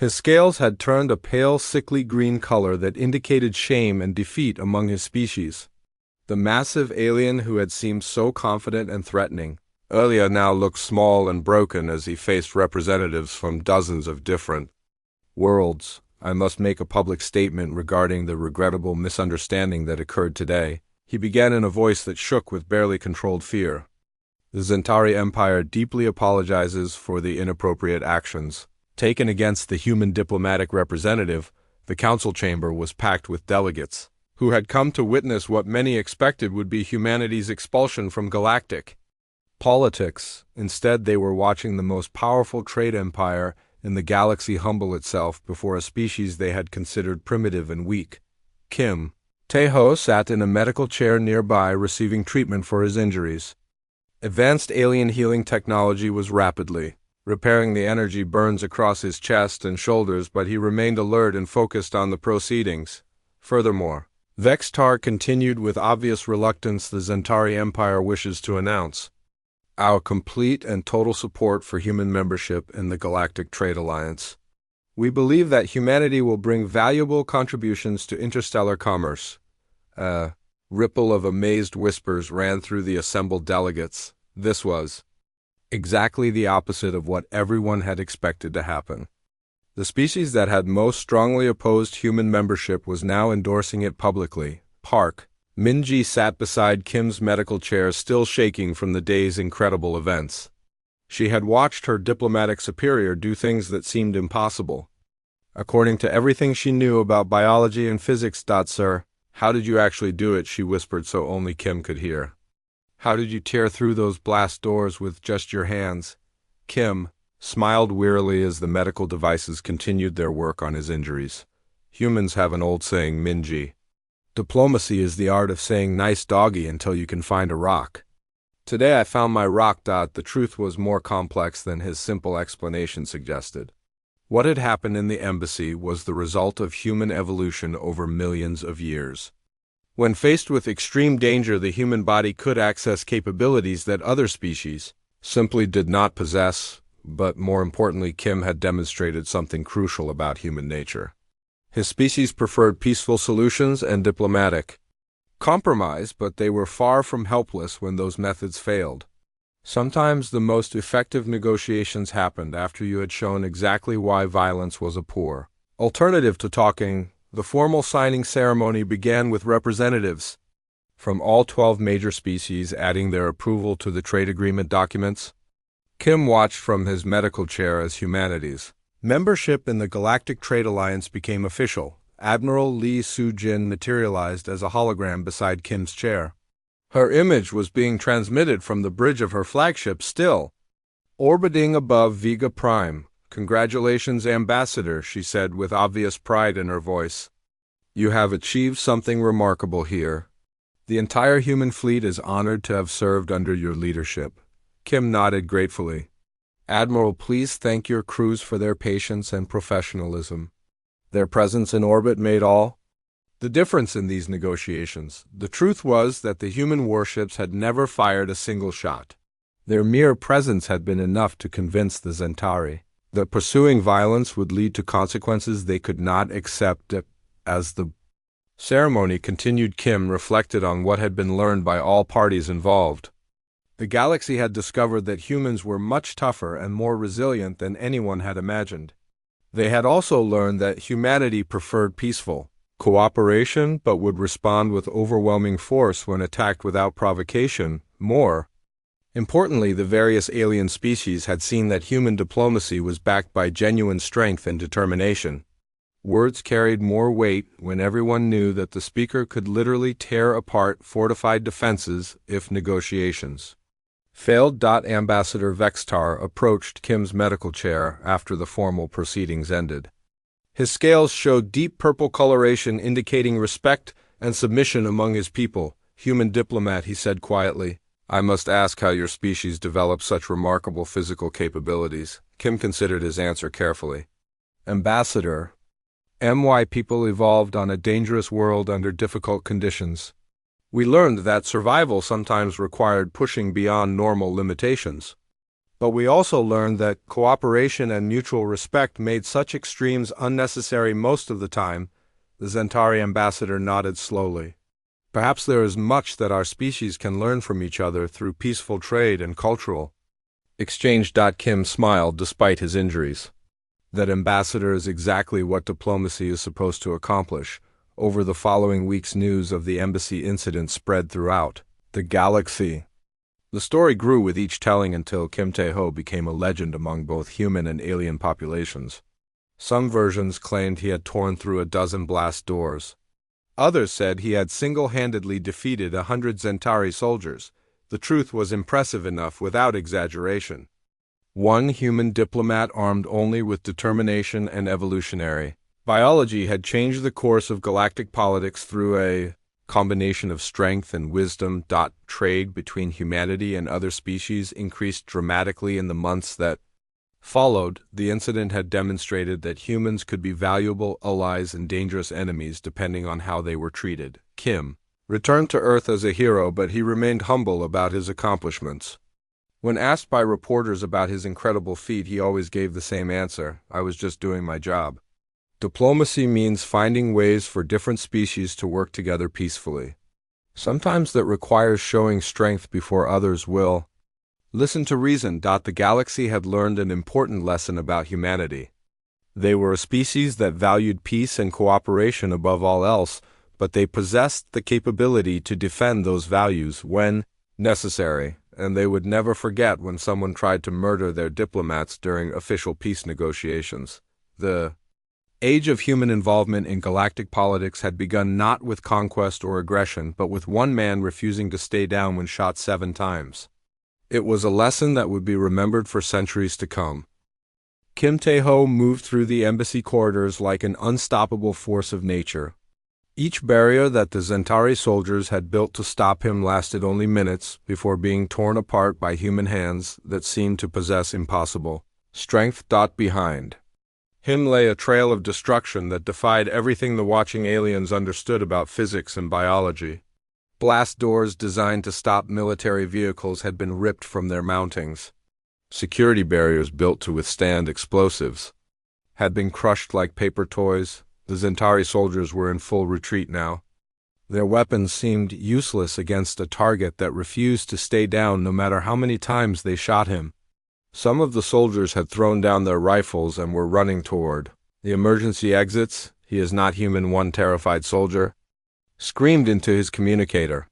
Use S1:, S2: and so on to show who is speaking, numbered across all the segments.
S1: His scales had turned a pale, sickly green color that indicated shame and defeat among his species. The massive alien who had seemed so confident and threatening earlier now looked small and broken as he faced representatives from dozens of different worlds. I must make a public statement regarding the regrettable misunderstanding that occurred today, he began in a voice that shook with barely controlled fear. The Zentari Empire deeply apologizes for the inappropriate actions taken against the human diplomatic representative. The council chamber was packed with delegates who had come to witness what many expected would be humanity's expulsion from Galactic politics. Instead, they were watching the most powerful trade empire in the galaxy humble itself before a species they had considered primitive and weak. Kim Teho sat in a medical chair nearby, receiving treatment for his injuries. Advanced alien healing technology was rapidly repairing the energy burns across his chest and shoulders, but he remained alert and focused on the proceedings. Furthermore, Vextar continued with obvious reluctance. The Zentari Empire wishes to announce our complete and total support for human membership in the Galactic Trade Alliance. We believe that humanity will bring valuable contributions to interstellar commerce. A ripple of amazed whispers ran through the assembled delegates. This was exactly the opposite of what everyone had expected to happen. The species that had most strongly opposed human membership was now endorsing it publicly. Park Minji sat beside Kim's medical chair, still shaking from the day's incredible events. She had watched her diplomatic superior do things that seemed impossible. According to everything she knew about biology and physics, sir, how did you actually do it? She whispered so only Kim could hear. How did you tear through those blast doors with just your hands? Kim smiled wearily as the medical devices continued their work on his injuries. Humans have an old saying, Minji. Diplomacy is the art of saying nice doggy until you can find a rock. Today I found my rock. The truth was more complex than his simple explanation suggested. What had happened in the embassy was the result of human evolution over millions of years. When faced with extreme danger, the human body could access capabilities that other species simply did not possess, but more importantly, Kim had demonstrated something crucial about human nature. His species preferred peaceful solutions and diplomatic compromise, but they were far from helpless when those methods failed. Sometimes the most effective negotiations happened after you had shown exactly why violence was a poor alternative to talking. The formal signing ceremony began with representatives from all 12 major species adding their approval to the trade agreement documents. Kim watched from his medical chair as humanity's membership in the Galactic Trade Alliance became official. Admiral Lee Soo-jin materialized as a hologram beside Kim's chair. Her image was being transmitted from the bridge of her flagship, still orbiting above Vega Prime. Congratulations, Ambassador, she said with obvious pride in her voice. You have achieved something remarkable here. The entire human fleet is honored to have served under your leadership. Kim nodded gratefully. Admiral, please thank your crews for their patience and professionalism. Their presence in orbit made all the difference in these negotiations. The truth was that the human warships had never fired a single shot. Their mere presence had been enough to convince the Zentari that pursuing violence would lead to consequences they could not accept. As the ceremony continued, Kim reflected on what had been learned by all parties involved. The galaxy had discovered that humans were much tougher and more resilient than anyone had imagined. They had also learned that humanity preferred peaceful cooperation but would respond with overwhelming force when attacked without provocation. More importantly, the various alien species had seen that human diplomacy was backed by genuine strength and determination. Words carried more weight when everyone knew that the speaker could literally tear apart fortified defenses if negotiations failed. Ambassador Vextar approached Kim's medical chair after the formal proceedings ended. His scales showed deep purple coloration, indicating respect and submission among his people. Human diplomat, he said quietly, I must ask how your species developed such remarkable physical capabilities. Kim considered his answer carefully. Ambassador, my people evolved on a dangerous world under difficult conditions. We learned that survival sometimes required pushing beyond normal limitations. But we also learned that cooperation and mutual respect made such extremes unnecessary most of the time. The Zentari ambassador nodded slowly. Perhaps there is much that our species can learn from each other through peaceful trade and cultural exchange. Kim smiled despite his injuries. That ambassador is exactly what diplomacy is supposed to accomplish. Over the following weeks, news of the embassy incident spread throughout the galaxy. The story grew with each telling until Kim Tae-ho became a legend among both human and alien populations. Some versions claimed he had torn through a dozen blast doors. Others said he had single-handedly defeated 100 Zentari soldiers. The truth was impressive enough without exaggeration. One human diplomat armed only with determination and evolutionary biology had changed the course of galactic politics through a combination of strength and wisdom. Trade between humanity and other species increased dramatically in the months that followed. The incident had demonstrated that humans could be valuable allies and dangerous enemies depending on how they were treated. Kim returned to Earth as a hero, but he remained humble about his accomplishments. When asked by reporters about his incredible feat, he always gave the same answer: "I was just doing my job." Diplomacy means finding ways for different species to work together peacefully. Sometimes that requires showing strength before others will listen to reason. The galaxy had learned an important lesson about humanity. They were a species that valued peace and cooperation above all else, but they possessed the capability to defend those values when necessary, and they would never forget when someone tried to murder their diplomats during official peace negotiations. The age of human involvement in galactic politics had begun not with conquest or aggression, but with one man refusing to stay down when shot 7 times. It was a lesson that would be remembered for centuries to come. Kim Tae-ho moved through the embassy corridors like an unstoppable force of nature. Each barrier that the Zentari soldiers had built to stop him lasted only minutes before being torn apart by human hands that seemed to possess impossible strength. Behind him lay a trail of destruction that defied everything the watching aliens understood about physics and biology. Blast doors designed to stop military vehicles had been ripped from their mountings. Security barriers built to withstand explosives had been crushed like paper toys. The Zentari soldiers were in full retreat now. Their weapons seemed useless against a target that refused to stay down no matter how many times they shot him. Some of the soldiers had thrown down their rifles and were running toward the emergency exits. "He is not human," one terrified soldier screamed into his communicator.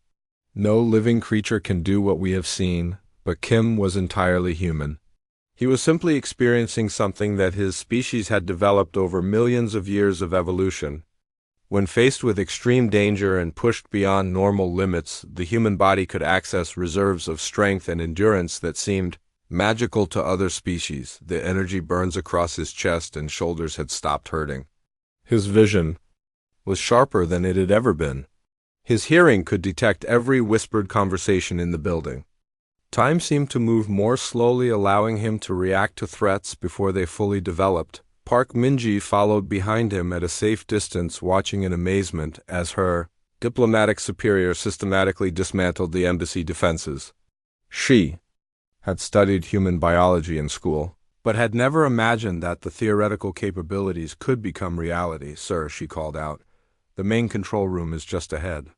S1: No living creature can do what we have seen, but Kim was entirely human. He was simply experiencing something that his species had developed over millions of years of evolution. When faced with extreme danger and pushed beyond normal limits, the human body could access reserves of strength and endurance that seemed magical to other species. The energy burns across his chest and shoulders had stopped hurting. His vision was sharper than it had ever been. His hearing could detect every whispered conversation in the building. Time seemed to move more slowly, allowing him to react to threats before they fully developed. Park Min-ji followed behind him at a safe distance, watching in amazement as her diplomatic superior systematically dismantled the embassy defenses. She had studied human biology in school, but had never imagined that the theoretical capabilities could become reality. "Sir," she called out, "the main control room is just ahead."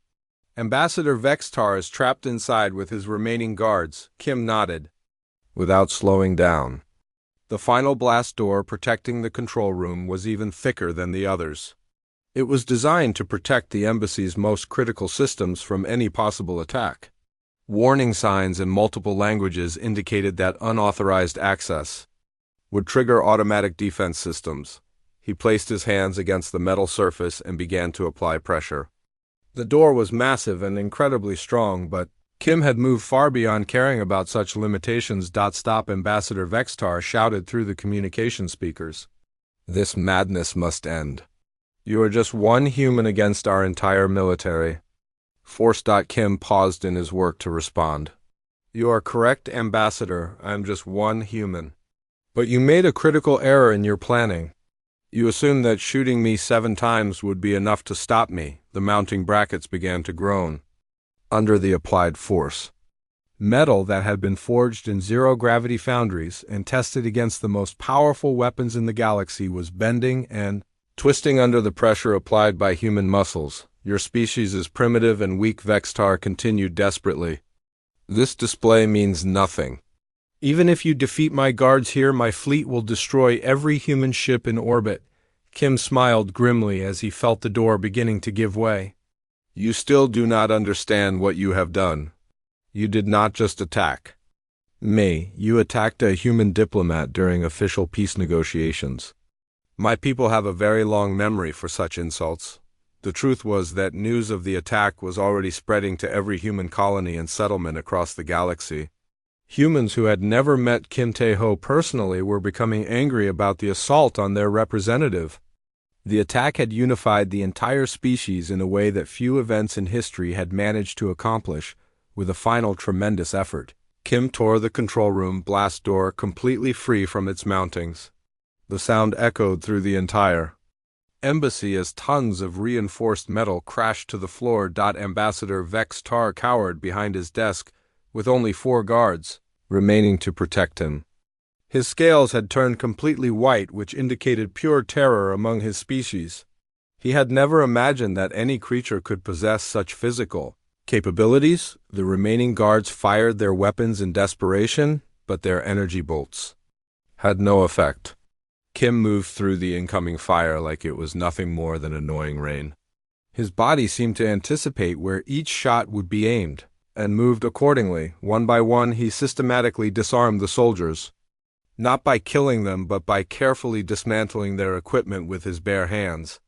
S1: "Ambassador Vextar is trapped inside with his remaining guards," Kim nodded, without slowing down. The final blast door protecting the control room was even thicker than the others. It was designed to protect the embassy's most critical systems from any possible attack. Warning signs in multiple languages indicated that unauthorized access would trigger automatic defense systems. He placed his hands against the metal surface and began to apply pressure. The door was massive and incredibly strong, but Kim had moved far beyond caring about such limitations. "Stop!" Ambassador Vextar shouted through the communication speakers. "This madness must end. You are just one human against our entire military force." Kim paused in his work to respond. "You are correct, Ambassador. I am just one human. But you made a critical error in your planning. You assumed that shooting me 7 times would be enough to stop me." The mounting brackets began to groan under the applied force. Metal that had been forged in zero-gravity foundries and tested against the most powerful weapons in the galaxy was bending and twisting under the pressure applied by human muscles. Your species is primitive and weak, Vextar continued desperately. This display means nothing. Even if you defeat my guards here, my fleet will destroy every human ship in orbit. Kim smiled grimly as he felt the door beginning to give way. You still do not understand what you have done. You did not just attack me, you attacked a human diplomat during official peace negotiations. My people have a very long memory for such insults. The truth was that news of the attack was already spreading to every human colony and settlement across the galaxy. Humans who had never met Kim Tae-ho personally were becoming angry about the assault on their representative. The attack had unified the entire species in a way that few events in history had managed to accomplish. With a final tremendous effort, Kim tore the control room blast door completely free from its mountings. The sound echoed through the entire embassy as tons of reinforced metal crashed to the floor. Ambassador Vextar cowered behind his desk, with only 4 guards remaining to protect him. His scales had turned completely white, which indicated pure terror among his species. He had never imagined that any creature could possess such physical capabilities. The remaining guards fired their weapons in desperation, but their energy bolts had no effect. Kim moved through the incoming fire like it was nothing more than annoying rain. His body seemed to anticipate where each shot would be aimed, and moved accordingly. One by one, he systematically disarmed the soldiers. Not by killing them, but by carefully dismantling their equipment with his bare hands.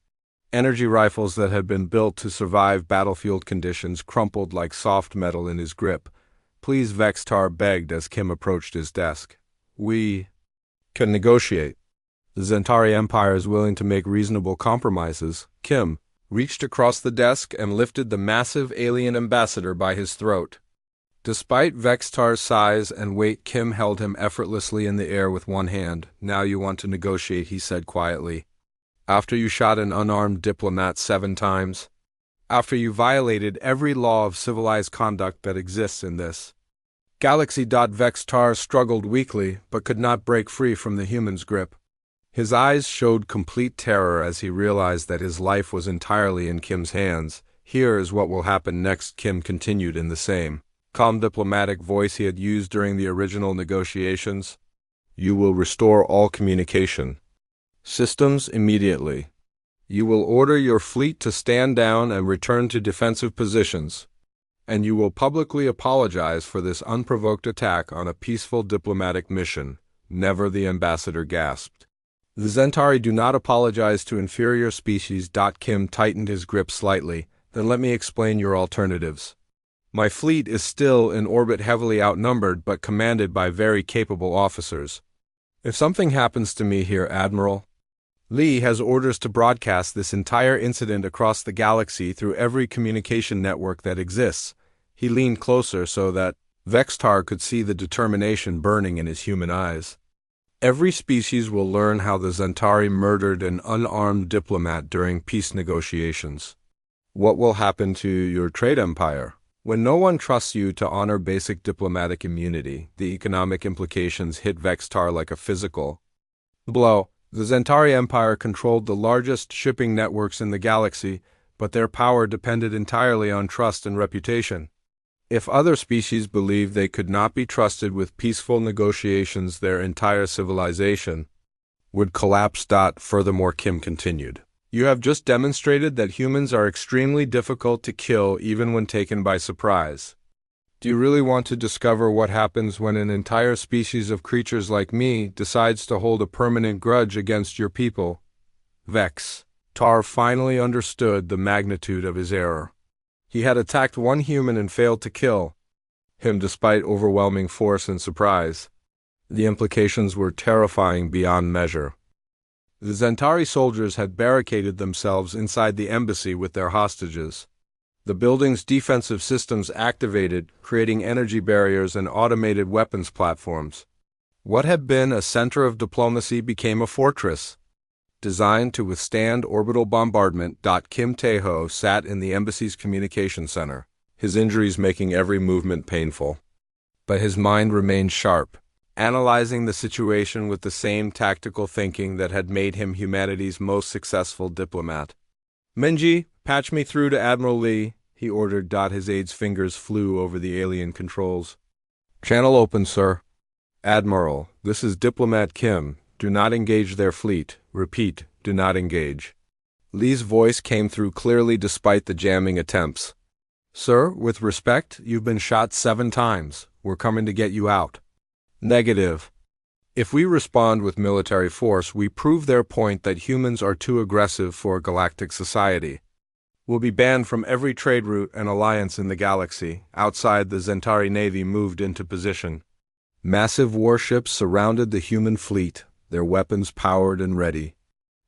S1: Energy rifles that had been built to survive battlefield conditions crumpled like soft metal in his grip. Please, Vextar begged as Kim approached his desk. We can negotiate. The Zentari Empire is willing to make reasonable compromises. Kim reached across the desk and lifted the massive alien ambassador by his throat. Despite Vextar's size and weight, Kim held him effortlessly in the air with one hand. Now you want to negotiate, he said quietly. After you shot an unarmed diplomat 7 times? After you violated every law of civilized conduct that exists in this galaxy? Vextar struggled weakly, but could not break free from the human's grip. His eyes showed complete terror as he realized that his life was entirely in Kim's hands. Here is what will happen next, Kim continued in the same calm diplomatic voice he had used during the original negotiations. You will restore all communication systems immediately. You will order your fleet to stand down and return to defensive positions. And you will publicly apologize for this unprovoked attack on a peaceful diplomatic mission. Never, the ambassador gasped. The Zentari do not apologize to inferior species. Kim tightened his grip slightly. Then let me explain your alternatives. My fleet is still in orbit, heavily outnumbered but commanded by very capable officers. If something happens to me here, Admiral, Lee has orders to broadcast this entire incident across the galaxy through every communication network that exists. He leaned closer so that Vextar could see the determination burning in his human eyes. Every species will learn how the Zentari murdered an unarmed diplomat during peace negotiations. What will happen to your trade empire? When no one trusts you to honor basic diplomatic immunity, the economic implications hit Vextar like a physical blow. The Zentari Empire controlled the largest shipping networks in the galaxy, but their power depended entirely on trust and reputation. If other species believed they could not be trusted with peaceful negotiations, their entire civilization would collapse. Furthermore, Kim continued, you have just demonstrated that humans are extremely difficult to kill even when taken by surprise. Do you really want to discover what happens when an entire species of creatures like me decides to hold a permanent grudge against your people? Vextar finally understood the magnitude of his error. He had attacked one human and failed to kill him despite overwhelming force and surprise. The implications were terrifying beyond measure. The Zentari soldiers had barricaded themselves inside the embassy with their hostages. The building's defensive systems activated, creating energy barriers and automated weapons platforms. What had been a center of diplomacy became a fortress, designed to withstand orbital bombardment. Kim Tae-ho sat in the embassy's communication center, his injuries making every movement painful. but his mind remained sharp, analyzing the situation with the same tactical thinking that had made him humanity's most successful diplomat. "Menji, patch me through to Admiral Lee," he ordered. His aide's fingers flew over the alien controls. "Channel open, sir." "Admiral, this is Diplomat Kim. Do not engage their fleet. Repeat, do not engage." Lee's voice came through clearly despite the jamming attempts. "Sir, with respect, you've been shot 7 times. We're coming to get you out." "Negative. If we respond with military force, we prove their point that humans are too aggressive for a galactic society. We'll be banned from every trade route and alliance in the galaxy." Outside, the Zentari Navy moved into position. Massive warships surrounded the human fleet, their weapons powered and ready.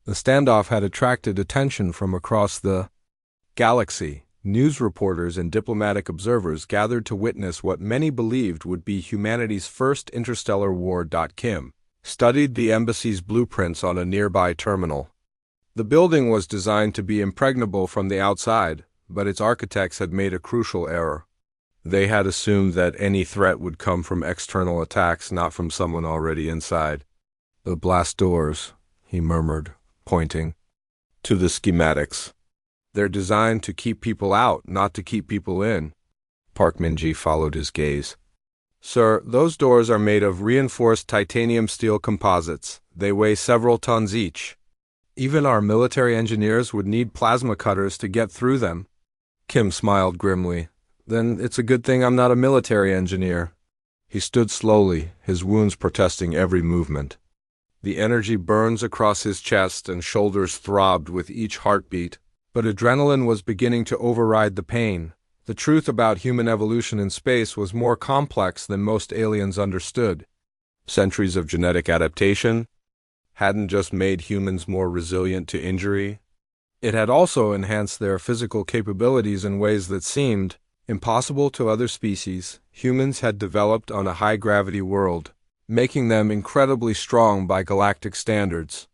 S1: The standoff had attracted attention from across the galaxy. News reporters and diplomatic observers gathered to witness what many believed would be humanity's first interstellar war. Kim studied the embassy's blueprints on a nearby terminal. The building was designed to be impregnable from the outside, but its architects had made a crucial error. They had assumed that any threat would come from external attacks, not from someone already inside. "The blast doors," he murmured, pointing to the schematics. "They're designed to keep people out, not to keep people in." Park Minji followed his gaze. "Sir, those doors are made of reinforced titanium steel composites. They weigh several tons each. Even our military engineers would need plasma cutters to get through them." Kim smiled grimly. "Then it's a good thing I'm not a military engineer." He stood slowly, his wounds protesting every movement. The energy burns across his chest and shoulders throbbed with each heartbeat. But adrenaline was beginning to override the pain. The truth about human evolution in space was more complex than most aliens understood. Centuries of genetic adaptation hadn't just made humans more resilient to injury. It had also enhanced their physical capabilities in ways that seemed impossible to other species. Humans had developed on a high-gravity world, making them incredibly strong by galactic standards.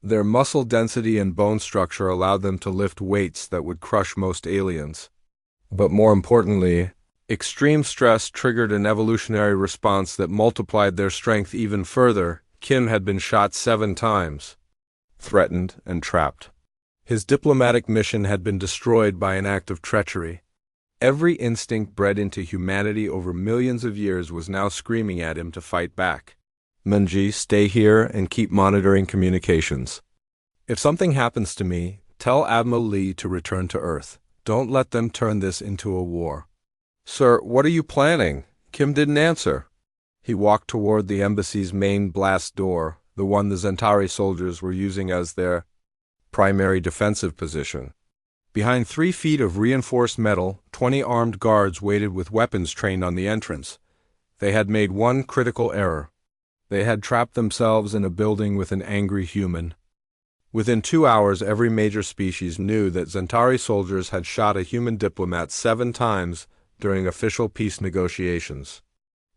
S1: Their muscle density and bone structure allowed them to lift weights that would crush most aliens. But more importantly, extreme stress triggered an evolutionary response that multiplied their strength even further. Kim had been shot 7 times, threatened and trapped. His diplomatic mission had been destroyed by an act of treachery. Every instinct bred into humanity over millions of years was now screaming at him to fight back. "Menji, stay here and keep monitoring communications. If something happens to me, tell Admiral Lee to return to Earth. Don't let them turn this into a war." "Sir, what are you planning?" Kim didn't answer. He walked toward the embassy's main blast door, the one the Zentari soldiers were using as their primary defensive position. Behind 3 feet of reinforced metal, 20 armed guards waited with weapons trained on the entrance. They had made one critical error. They had trapped themselves in a building with an angry human. Within 2 hours, every major species knew that Zentari soldiers had shot a human diplomat 7 times during official peace negotiations.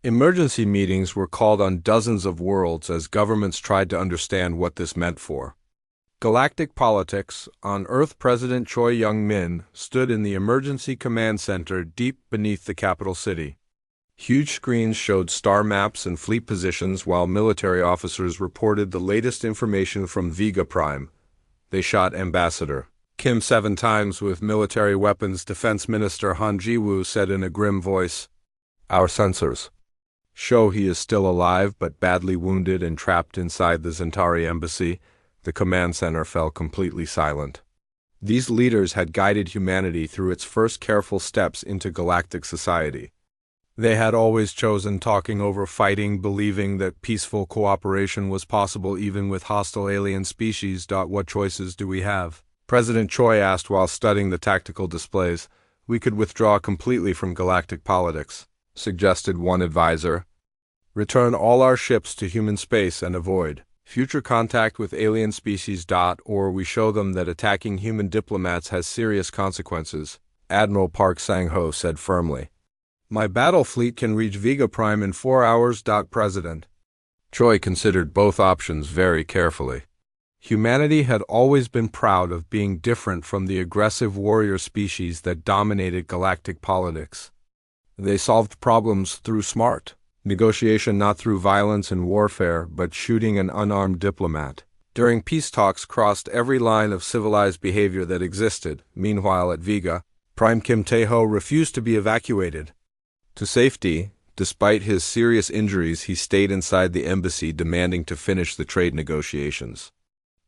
S1: Emergency meetings were called on dozens of worlds as governments tried to understand what this meant for galactic politics. On Earth, President Choi Young-min stood in the Emergency Command Center deep beneath the capital city. Huge screens showed star maps and fleet positions while military officers reported the latest information from Vega Prime. They shot Ambassador Kim 7 times with military weapons, Defense Minister Han Ji-woo said in a grim voice. "Our sensors show he is still alive but badly wounded and trapped inside the Zentari embassy." The command center fell completely silent. These leaders had guided humanity through its first careful steps into galactic society. They had always chosen talking over fighting, believing that peaceful cooperation was possible even with hostile alien species. "What choices do we have?" President Choi asked while studying the tactical displays. "We could withdraw completely from galactic politics," suggested one advisor. "Return all our ships to human space and avoid future contact with alien species. Or we show them that attacking human diplomats has serious consequences," Admiral Park Sang-ho said firmly. "My battle fleet can reach Vega Prime in 4 hours." President Choi considered both options very carefully. Humanity had always been proud of being different from the aggressive warrior species that dominated galactic politics. They solved problems through smart negotiation, not through violence and warfare, but shooting an unarmed diplomat. During peace talks crossed every line of civilized behavior that existed. Meanwhile, at Vega, Prime Kim Tae-ho refused to be evacuated to safety. Despite his serious injuries, he stayed inside the embassy, demanding to finish the trade negotiations.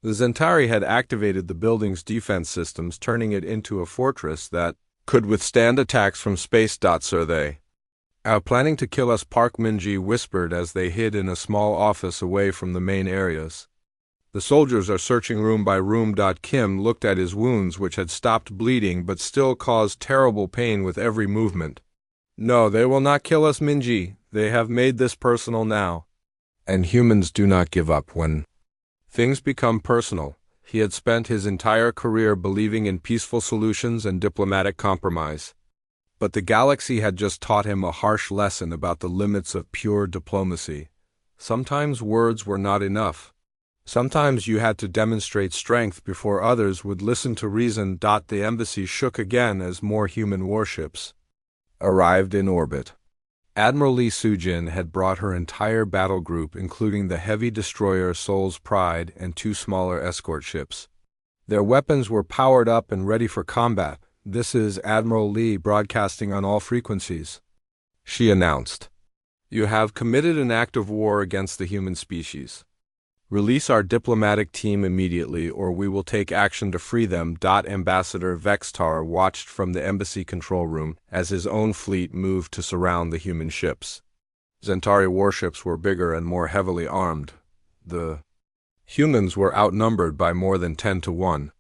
S1: The Zentari had activated the building's defense systems, turning it into a fortress that could withstand attacks from space. Sir, they are planning to kill us, Park Min-ji whispered as they hid in a small office away from the main areas. The soldiers are searching room by room. Kim looked at his wounds, which had stopped bleeding but still caused terrible pain with every movement. No, they will not kill us, Min-ji. They have made this personal now. And humans do not give up when things become personal. He had spent his entire career believing in peaceful solutions and diplomatic compromise. But the galaxy had just taught him a harsh lesson about the limits of pure diplomacy. Sometimes words were not enough. Sometimes you had to demonstrate strength before others would listen to reason. The embassy shook again as more human warships arrived in orbit. Admiral Lee Soo-jin had brought her entire battle group, including the heavy destroyer Seoul's Pride and 2 smaller escort ships. Their weapons were powered up and ready for combat. This is Admiral Lee broadcasting on all frequencies, she announced. You have committed an act of war against the human species. Release our diplomatic team immediately, or we will take action to free them. Ambassador Vextar watched from the embassy control room as his own fleet moved to surround the human ships. Zentari warships were bigger and more heavily armed. The humans were outnumbered by more than 10 to 1.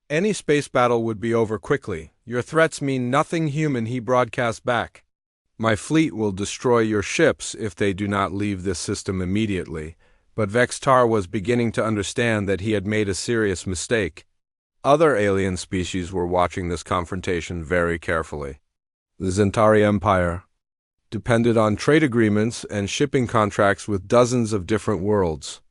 S1: Any space battle would be over quickly. Your threats mean nothing, human, he broadcast back. My fleet will destroy your ships if they do not leave this system immediately. But Vextar was beginning to understand that he had made a serious mistake. Other alien species were watching this confrontation very carefully. The Zentari Empire depended on trade agreements and shipping contracts with dozens of different worlds.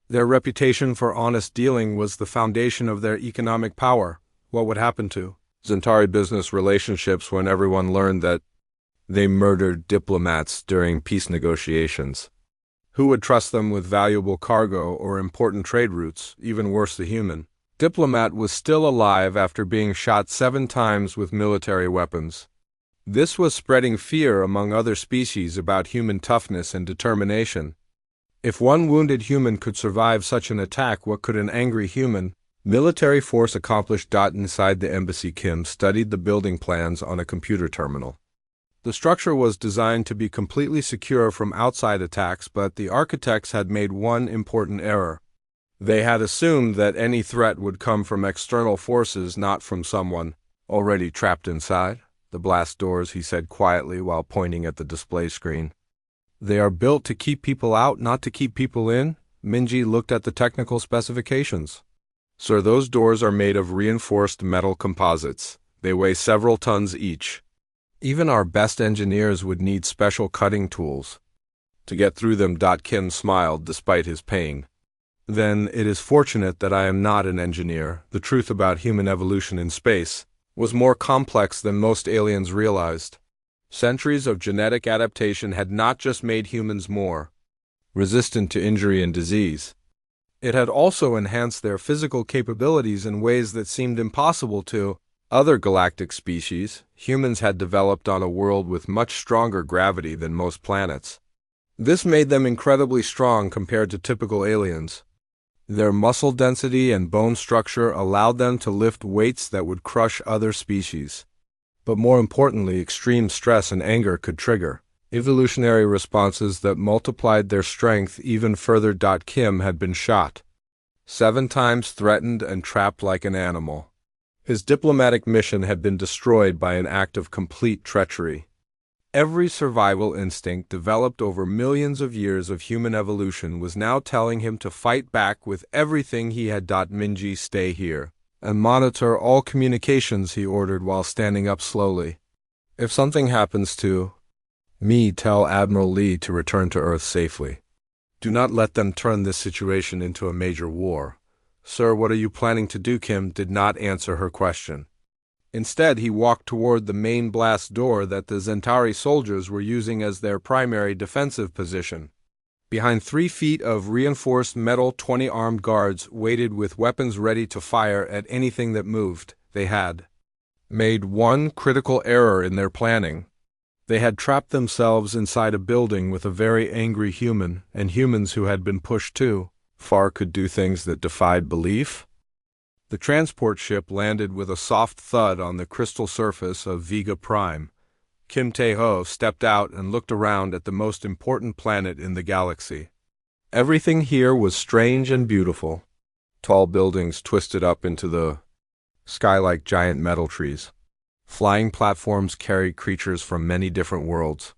S1: Their reputation for honest dealing was the foundation of their economic power. What would happen to Zentari business relationships when everyone learned that they murdered diplomats during peace negotiations? Who would trust them with valuable cargo or important trade routes? Even worse, the human Diplomat was still alive after being shot 7 times with military weapons. This was spreading fear among other species about human toughness and determination. If one wounded human could survive such an attack, what could an angry human military force accomplish? Inside the embassy, Kim studied the building plans on a computer terminal. The structure was designed to be completely secure from outside attacks, but the architects had made one important error. They had assumed that any threat would come from external forces, not from someone already trapped inside the blast doors, he said quietly while pointing at the display screen. They are built to keep people out, not to keep people in. Minji looked at the technical specifications. Sir, those doors are made of reinforced metal composites. They weigh several tons each. Even our best engineers would need special cutting tools to get through them. Kim smiled despite his pain. Then it is fortunate that I am not an engineer. The truth about human evolution in space was more complex than most aliens realized. Centuries of genetic adaptation had not just made humans more resistant to injury and disease. It had also enhanced their physical capabilities in ways that seemed impossible to other galactic species. Humans had developed on a world with much stronger gravity than most planets. This made them incredibly strong compared to typical aliens. Their muscle density and bone structure allowed them to lift weights that would crush other species. But more importantly, extreme stress and anger could trigger evolutionary responses that multiplied their strength even further. Kim had been shot 7 times, threatened and trapped like an animal. His diplomatic mission had been destroyed by an act of complete treachery. Every survival instinct developed over millions of years of human evolution was now telling him to fight back with everything he had. Minji, stay here and monitor all communications, he ordered while standing up slowly. If something happens to me, tell Admiral Lee to return to Earth safely. Do not let them turn this situation into a major war. Sir, what are you planning to do? Kim did not answer her question. Instead, he walked toward the main blast door that the Centauri soldiers were using as their primary defensive position. Behind 3 feet of reinforced metal, 20 armed guards waited with weapons ready to fire at anything that moved. They had made one critical error in their planning. They had trapped themselves inside a building with a very angry human, and humans who had been pushed too far could do things that defied belief. The transport ship landed with a soft thud on the crystal surface of Vega Prime. Kim Tae-ho stepped out and looked around at the most important planet in the galaxy. Everything here was strange and beautiful. Tall buildings twisted up into the sky like giant metal trees. Flying platforms carried creatures from many different worlds.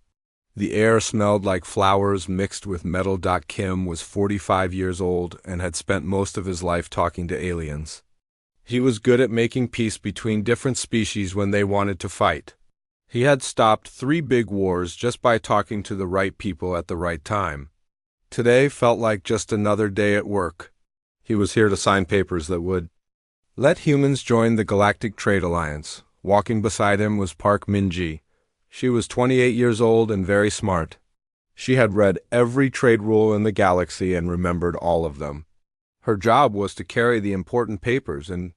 S1: The air smelled like flowers mixed with metal. Kim was 45 years old and had spent most of his life talking to aliens. He was good at making peace between different species when they wanted to fight. He had stopped 3 big wars just by talking to the right people at the right time. Today felt like just another day at work. He was here to sign papers that would let humans join the Galactic Trade Alliance. Walking beside him was Park Min-ji. She was 28 years old and very smart. She had read every trade rule in the galaxy and remembered all of them. Her job was to carry the important papers and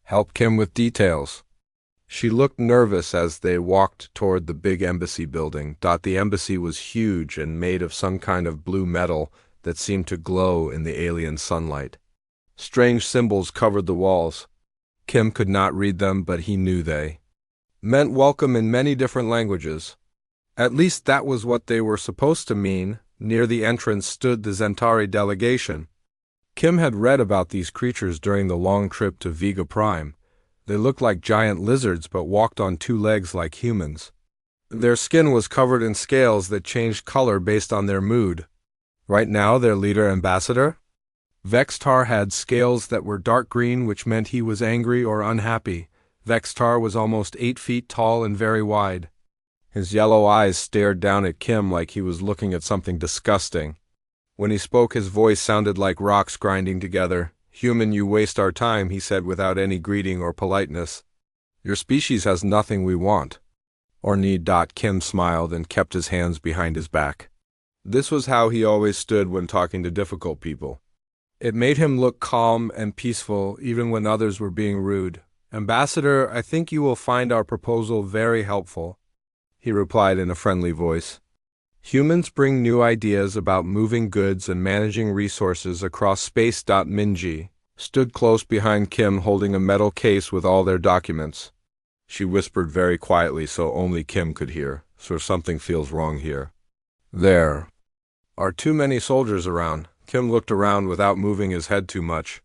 S1: help Kim with details. She looked nervous as they walked toward the big embassy building. The embassy was huge and made of some kind of blue metal that seemed to glow in the alien sunlight. Strange symbols covered the walls. Kim could not read them, but he knew they meant welcome in many different languages. At least that was what they were supposed to mean. Near the entrance stood the Centauri delegation. Kim had read about these creatures during the long trip to Vega Prime. They looked like giant lizards but walked on 2 legs like humans. Their skin was covered in scales that changed color based on their mood. Right now, their leader, Ambassador Vextar, had scales that were dark green, which meant he was angry or unhappy. Vextar was almost 8 feet tall and very wide. His yellow eyes stared down at Kim like he was looking at something disgusting. When he spoke, his voice sounded like rocks grinding together. "Human, you waste our time," he said without any greeting or politeness. "Your species has nothing we want or need." Kim smiled and kept his hands behind his back. This was how he always stood when talking to difficult people. It made him look calm and peaceful even when others were being rude. "Ambassador, I think you will find our proposal very helpful," he replied in a friendly voice. "Humans bring new ideas about moving goods and managing resources across space." Min-ji stood close behind Kim holding a metal case with all their documents. She whispered very quietly so only Kim could hear. "So something feels wrong here. There are too many soldiers around." Kim looked around without moving his head too much.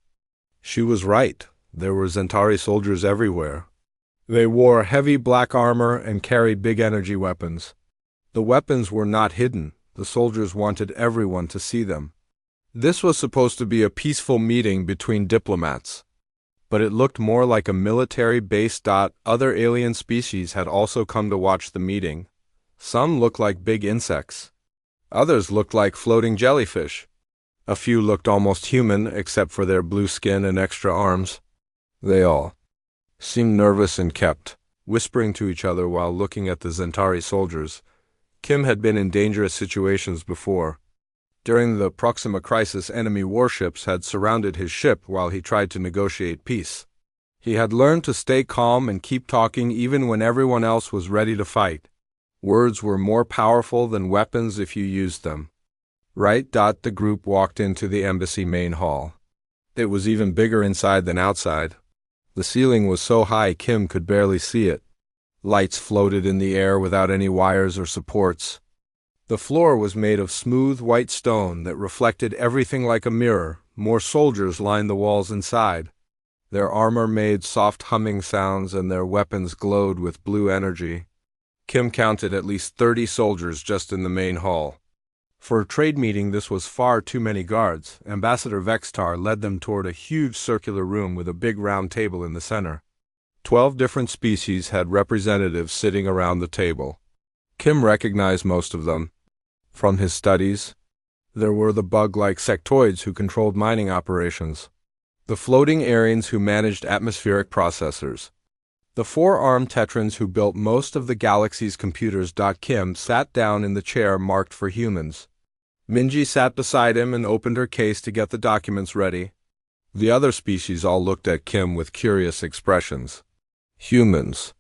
S1: She was right. There were Centauri soldiers everywhere. They wore heavy black armor and carried big energy weapons. The weapons were not hidden. The soldiers wanted everyone to see them. This was supposed to be a peaceful meeting between diplomats, but it looked more like a military base. Other alien species had also come to watch the meeting. Some looked like big insects. Others looked like floating jellyfish. A few looked almost human, except for their blue skin and extra arms. They all seemed nervous and kept whispering to each other while looking at the Centauri soldiers. Kim had been in dangerous situations before. During the Proxima crisis, enemy warships had surrounded his ship while he tried to negotiate peace. He had learned to stay calm and keep talking even when everyone else was ready to fight. Words were more powerful than weapons if you used them. Right. The group walked into the embassy main hall. It was even bigger inside than outside. The ceiling was so high Kim could barely see it. Lights floated in the air without any wires or supports. The floor was made of smooth white stone that reflected everything like a mirror. More soldiers lined the walls inside. Their armor made soft humming sounds and their weapons glowed with blue energy. Kim counted at least 30 soldiers just in the main hall. For a trade meeting, this was far too many guards. Ambassador Vextar led them toward a huge circular room with a big round table in the center. 12 different species had representatives sitting around the table. Kim recognized most of them from his studies. There were the bug-like sectoids who controlled mining operations, the floating Aryans who managed atmospheric processors, The four-armed Tetrans who built most of the galaxy's computers. Kim sat down in the chair marked for humans. Minji sat beside him and opened her case to get the documents ready. The other species all looked at Kim with curious expressions. Humans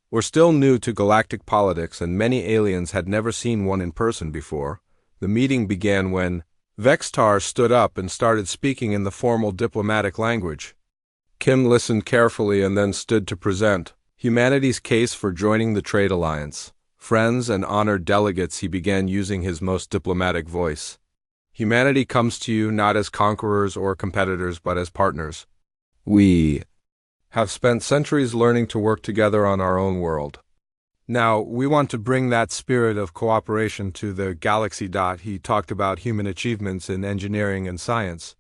S1: were still new to galactic politics, and many aliens had never seen one in person before. The meeting began when Vextar stood up and started speaking in the formal diplomatic language. Kim listened carefully and then stood to present humanity's case for joining the trade alliance. Friends and honored delegates, he began using his most diplomatic voice. Humanity comes to you not as conquerors or competitors, but as partners. We have spent centuries learning to work together on our own world. Now, we want to bring that spirit of cooperation to the galaxy. He talked about human achievements in engineering and science.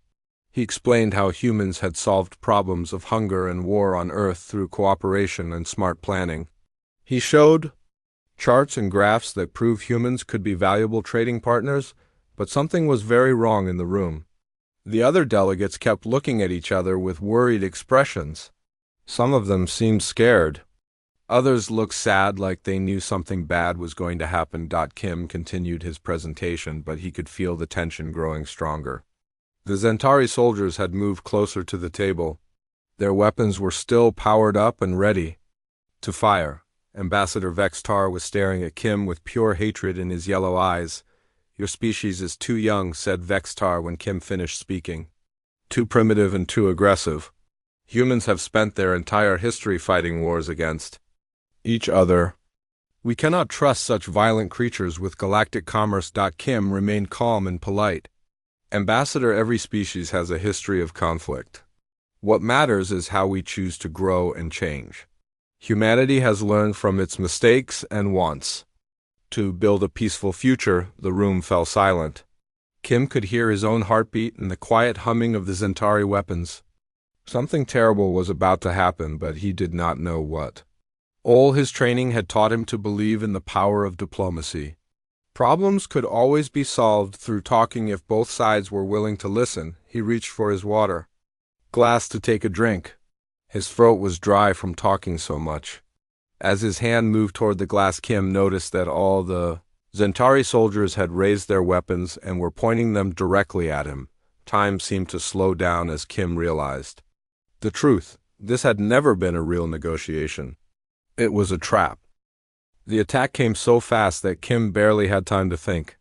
S1: He explained how humans had solved problems of hunger and war on Earth through cooperation and smart planning. He showed charts and graphs that prove humans could be valuable trading partners, but something was very wrong in the room. The other delegates kept looking at each other with worried expressions. Some of them seemed scared. Others looked sad, like they knew something bad was going to happen. Kim continued his presentation, but he could feel the tension growing stronger. The Centauri soldiers had moved closer to the table. Their weapons were still powered up and ready to fire. Ambassador Vextar was staring at Kim with pure hatred in his yellow eyes. "Your species is too young," said Vextar when Kim finished speaking. "Too primitive and too aggressive. Humans have spent their entire history fighting wars against each other. We cannot trust such violent creatures with galactic commerce." Kim remained calm and polite. "Ambassador, every species has a history of conflict. What matters is how we choose to grow and change. Humanity has learned from its mistakes and wants to build a peaceful future." The room fell silent. Kim could hear his own heartbeat and the quiet humming of the Centauri weapons. Something terrible was about to happen, but he did not know what. All his training had taught him to believe in the power of diplomacy. Problems could always be solved through talking if both sides were willing to listen. He reached for his water glass to take a drink. His throat was dry from talking so much. As his hand moved toward the glass, Kim noticed that all the Centauri soldiers had raised their weapons and were pointing them directly at him. Time seemed to slow down as Kim realized the truth. This had never been a real negotiation. It was a trap. The attack came so fast that Kim barely had time to think.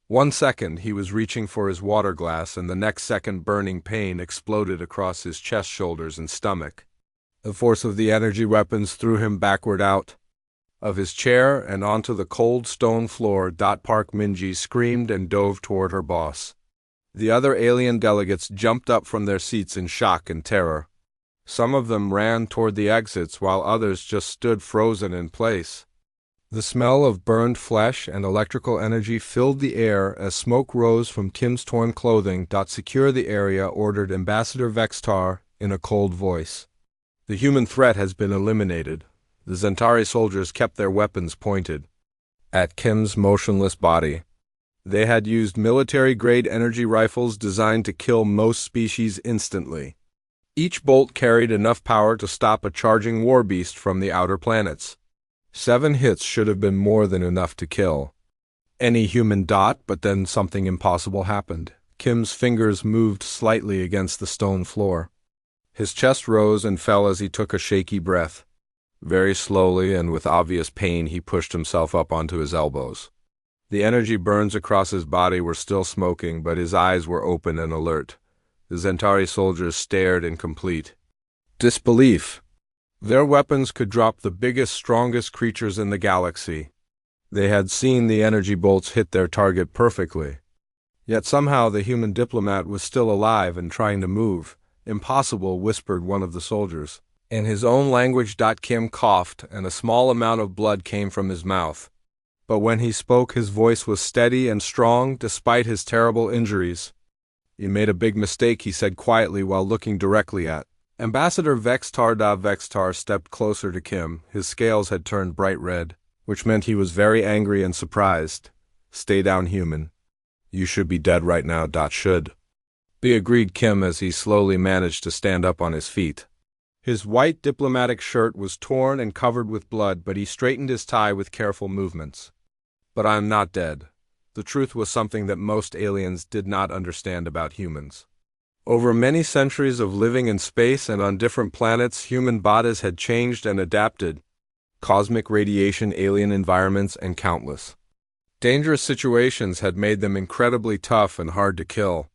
S1: 1 second he was reaching for his water glass, and the next second burning pain exploded across his chest, shoulders, and stomach. The force of the energy weapons threw him backward out of his chair and onto the cold stone floor. Park Minji screamed and dove toward her boss. The other alien delegates jumped up from their seats in shock and terror. Some of them ran toward the exits, while others just stood frozen in place. The smell of burned flesh and electrical energy filled the air as smoke rose from Kim's torn clothing. "Secure the area," ordered Ambassador Vextar in a cold voice. "The human threat has been eliminated." The Centauri soldiers kept their weapons pointed at Kim's motionless body. They had used military-grade energy rifles designed to kill most species instantly. Each bolt carried enough power to stop a charging war beast from the outer planets. 7 hits should have been more than enough to kill any human. But then something impossible happened. Kim's fingers moved slightly against the stone floor. His chest rose and fell as he took a shaky breath. Very slowly and with obvious pain, he pushed himself up onto his elbows. The energy burns across his body were still smoking, but his eyes were open and alert. The Centauri soldiers stared in complete disbelief. Their weapons could drop the biggest, strongest creatures in the galaxy. They had seen the energy bolts hit their target perfectly. Yet somehow the human diplomat was still alive and trying to move. "Impossible," whispered one of the soldiers. In his own language. Kim coughed, and a small amount of blood came from his mouth. But when he spoke, his voice was steady and strong despite his terrible injuries. "You made a big mistake," he said quietly while looking directly at Ambassador Vextar. Vextar stepped closer to Kim. His scales had turned bright red, which meant he was very angry and surprised. "Stay down, human. You should be dead right now." Should be, agreed Kim as he slowly managed to stand up on his feet. His white diplomatic shirt was torn and covered with blood, but he straightened his tie with careful movements. But I'm not dead. The truth was something that most aliens did not understand about humans. Over many centuries of living in space and on different planets, human bodies had changed and adapted. Cosmic radiation, alien environments, and countless dangerous situations had made them incredibly tough and hard to kill.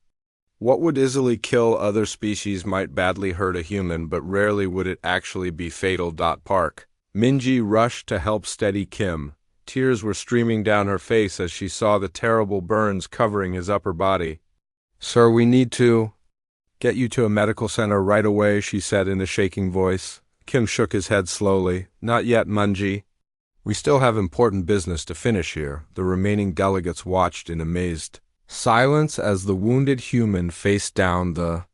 S1: What would easily kill other species might badly hurt a human, but rarely would it actually be fatal. Park Minji rushed to help steady Kim. Tears were streaming down her face as she saw the terrible burns covering his upper body. "Sir, we need to get you to a medical center right away," she said in a shaking voice. Kim shook his head slowly. "Not yet, Minji. We still have important business to finish here." The remaining delegates watched in amazed silence as the wounded human faced down the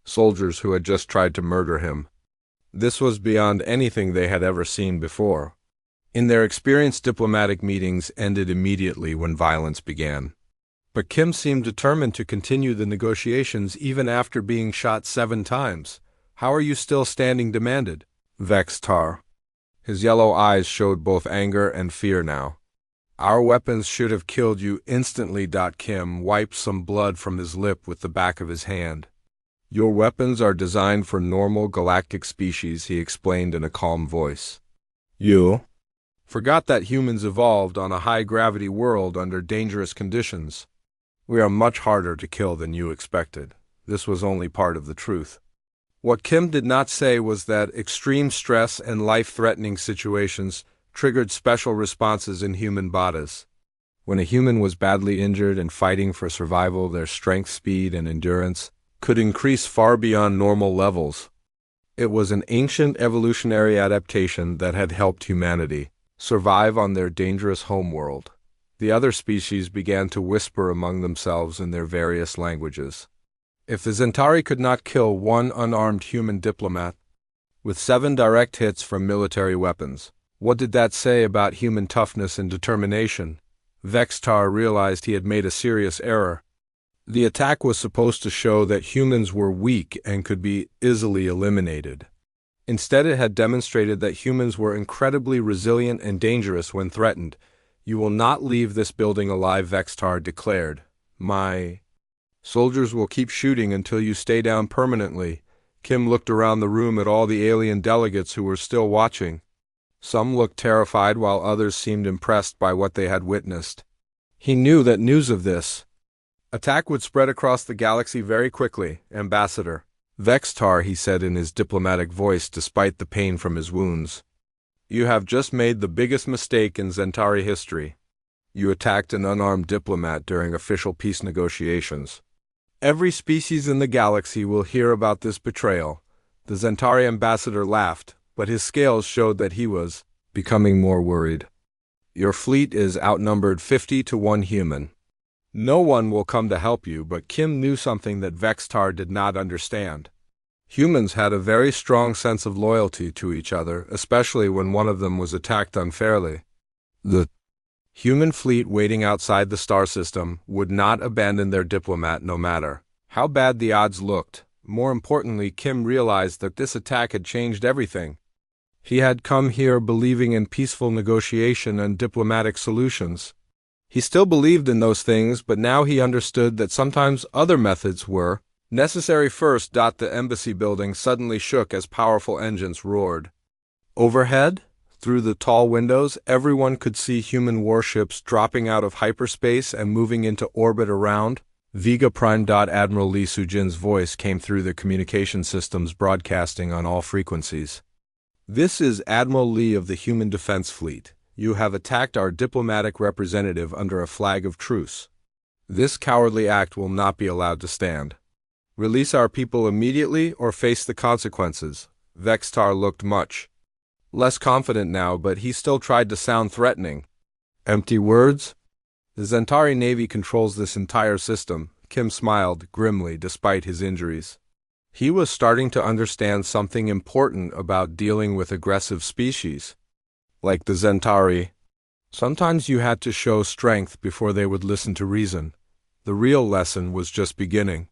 S1: soldiers who had just tried to murder him. This was beyond anything they had ever seen before. In their experience, diplomatic meetings ended immediately when violence began. But Kim seemed determined to continue the negotiations even after being shot 7 times. "How are you still standing?" demanded Vextar. His yellow eyes showed both anger and fear now. "Our weapons should have killed you instantly." Kim wiped some blood from his lip with the back of his hand. "Your weapons are designed for normal galactic species," he explained in a calm voice. "You forgot that humans evolved on a high-gravity world under dangerous conditions. We are much harder to kill than you expected." This was only part of the truth. What Kim did not say was that extreme stress and life-threatening situations triggered special responses in human bodies. When a human was badly injured and fighting for survival, their strength, speed, and endurance could increase far beyond normal levels. It was an ancient evolutionary adaptation that had helped humanity survive on their dangerous homeworld. The other species began to whisper among themselves in their various languages. If the Zentari could not kill one unarmed human diplomat with 7 direct hits from military weapons, what did that say about human toughness and determination? Vextar realized he had made a serious error. The attack was supposed to show that humans were weak and could be easily eliminated. Instead, it had demonstrated that humans were incredibly resilient and dangerous when threatened. "You will not leave this building alive," Vextar declared. "My soldiers will keep shooting until you stay down permanently." Kim looked around the room at all the alien delegates who were still watching. Some looked terrified while others seemed impressed by what they had witnessed. He knew that news of this attack would spread across the galaxy very quickly. "Ambassador Vextar," he said in his diplomatic voice despite the pain from his wounds, "you have just made the biggest mistake in Zentari history. You attacked an unarmed diplomat during official peace negotiations. Every species in the galaxy will hear about this betrayal." The Zentari ambassador laughed, but his scales showed that he was becoming more worried. "Your fleet is outnumbered 50 to 1 human. No one will come to help you." But Kim knew something that Vextar did not understand. Humans had a very strong sense of loyalty to each other, especially when one of them was attacked unfairly. The human fleet waiting outside the star system would not abandon their diplomat no matter how bad the odds looked. More importantly, Kim realized that this attack had changed everything. He had come here believing in peaceful negotiation and diplomatic solutions. He still believed in those things, but now he understood that sometimes other methods were necessary first. The embassy building suddenly shook as powerful engines roared. Overhead, through the tall windows, everyone could see human warships dropping out of hyperspace and moving into orbit around Vega Prime. Admiral Lee Sujin's voice came through the communication systems, broadcasting on all frequencies. "This is Admiral Lee of the Human Defense Fleet. You have attacked our diplomatic representative under a flag of truce. This cowardly act will not be allowed to stand. Release our people immediately or face the consequences." Vextar looked much less confident now, but he still tried to sound threatening. "Empty words? The Zentari Navy controls this entire system." Kim smiled grimly despite his injuries. He was starting to understand something important about dealing with aggressive species like the Zentari. Sometimes you had to show strength before they would listen to reason. The real lesson was just beginning.